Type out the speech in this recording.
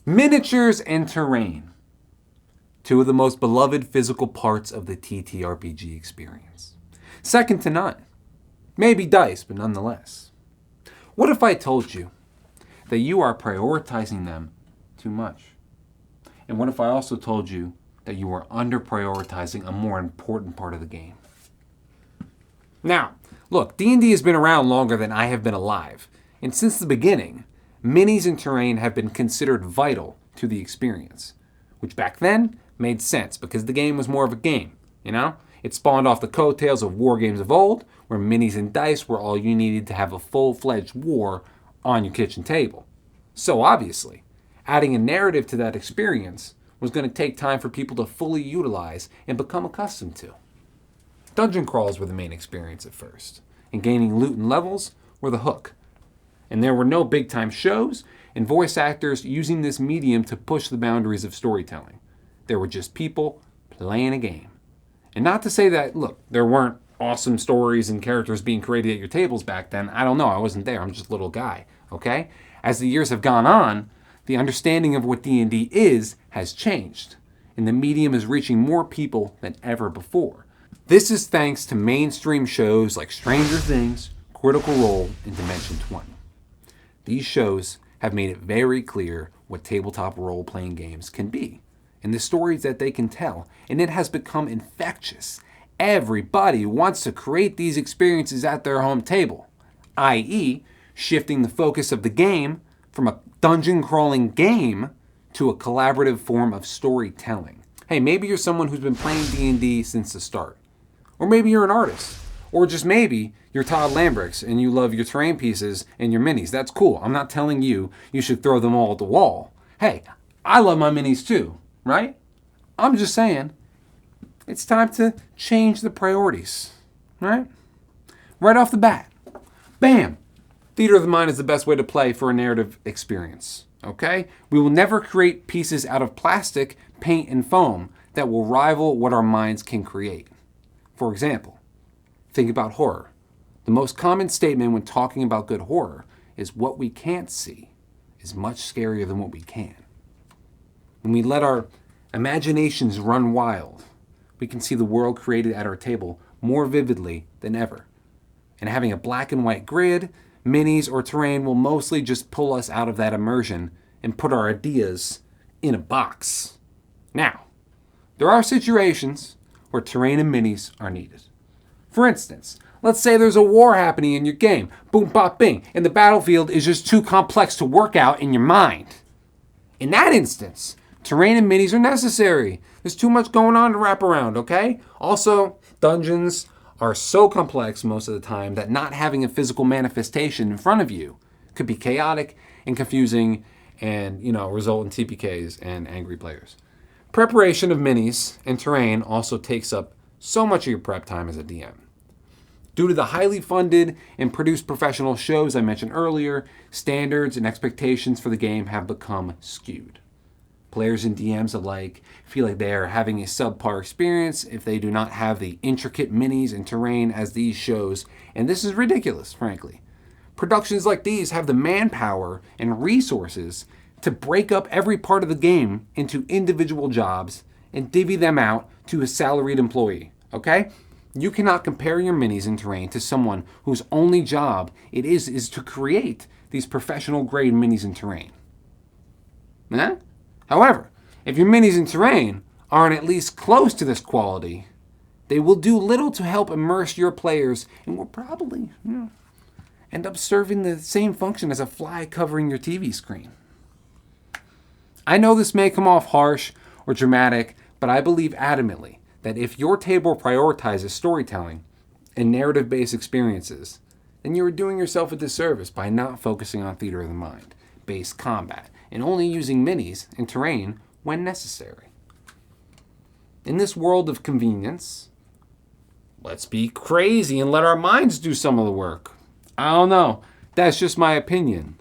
Miniatures and terrain. Two of the most beloved physical parts of the TTRPG experience. Second to none. Maybe dice, but nonetheless. What if I told you that you are prioritizing them too much? And what if I also told you that you are under-prioritizing a more important part of the game? Now, look, D&D has been around longer than I have been alive. And since the beginning, minis and terrain have been considered vital to the experience. Which back then made sense because the game was more of a game, you know? It spawned off the coattails of war games of old, where minis and dice were all you needed to have a full-fledged war on your kitchen table. So obviously, adding a narrative to that experience was going to take time for people to fully utilize and become accustomed to. Dungeon crawls were the main experience at first, and gaining loot and levels were the hook. And there were no big-time shows and voice actors using this medium to push the boundaries of storytelling. There were just people playing a game. And not to say that, look, there weren't awesome stories and characters being created at your tables back then. I don't know. I wasn't there. I'm just a little guy, okay? As the years have gone on, the understanding of what D&D is has changed, and the medium is reaching more people than ever before. This is thanks to mainstream shows like Stranger Things, Critical Role, and Dimension 20. These shows have made it very clear what tabletop role-playing games can be, and the stories that they can tell, and it has become infectious. Everybody wants to create these experiences at their home table, i.e., shifting the focus of the game from a dungeon crawling game to a collaborative form of storytelling. Hey, maybe you're someone who's been playing D&D since the start. Or maybe you're an artist. Or just maybe you're Todd Lambrix and you love your terrain pieces and your minis. That's cool. I'm not telling you should throw them all at the wall. Hey, I love my minis too, right? I'm just saying it's time to change the priorities, right? Right off the bat. Bam! Theater of the mind is the best way to play for a narrative experience, okay? We will never create pieces out of plastic, paint, and foam that will rival what our minds can create. For example, think about horror. The most common statement when talking about good horror is what we can't see is much scarier than what we can. When we let our imaginations run wild, we can see the world created at our table more vividly than ever. And having a black and white grid, minis, or terrain will mostly just pull us out of that immersion and put our ideas in a box. Now, there are situations where terrain and minis are needed. For instance, let's say there's a war happening in your game, boom, bop, bing, and the battlefield is just too complex to work out in your mind. In that instance, terrain and minis are necessary. There's too much going on to wrap around, okay? Also, dungeons are so complex most of the time that not having a physical manifestation in front of you could be chaotic and confusing and, result in TPKs and angry players. Preparation of minis and terrain also takes up so much of your prep time as a DM. Due to the highly funded and produced professional shows I mentioned earlier, standards and expectations for the game have become skewed. Players and DMs alike feel like they are having a subpar experience if they do not have the intricate minis and terrain as these shows, and this is ridiculous, frankly. Productions like these have the manpower and resources to break up every part of the game into individual jobs and divvy them out to a salaried employee, okay? You cannot compare your minis and terrain to someone whose only job it is to create these professional-grade minis and terrain. However, if your minis and terrain aren't at least close to this quality, they will do little to help immerse your players and will probably end up serving the same function as a fly covering your TV screen. I know this may come off harsh or dramatic, but I believe adamantly that if your table prioritizes storytelling and narrative-based experiences, then you are doing yourself a disservice by not focusing on theater of the mind, based combat, and only using minis and terrain when necessary. In this world of convenience, let's be crazy and let our minds do some of the work. I don't know. That's just my opinion.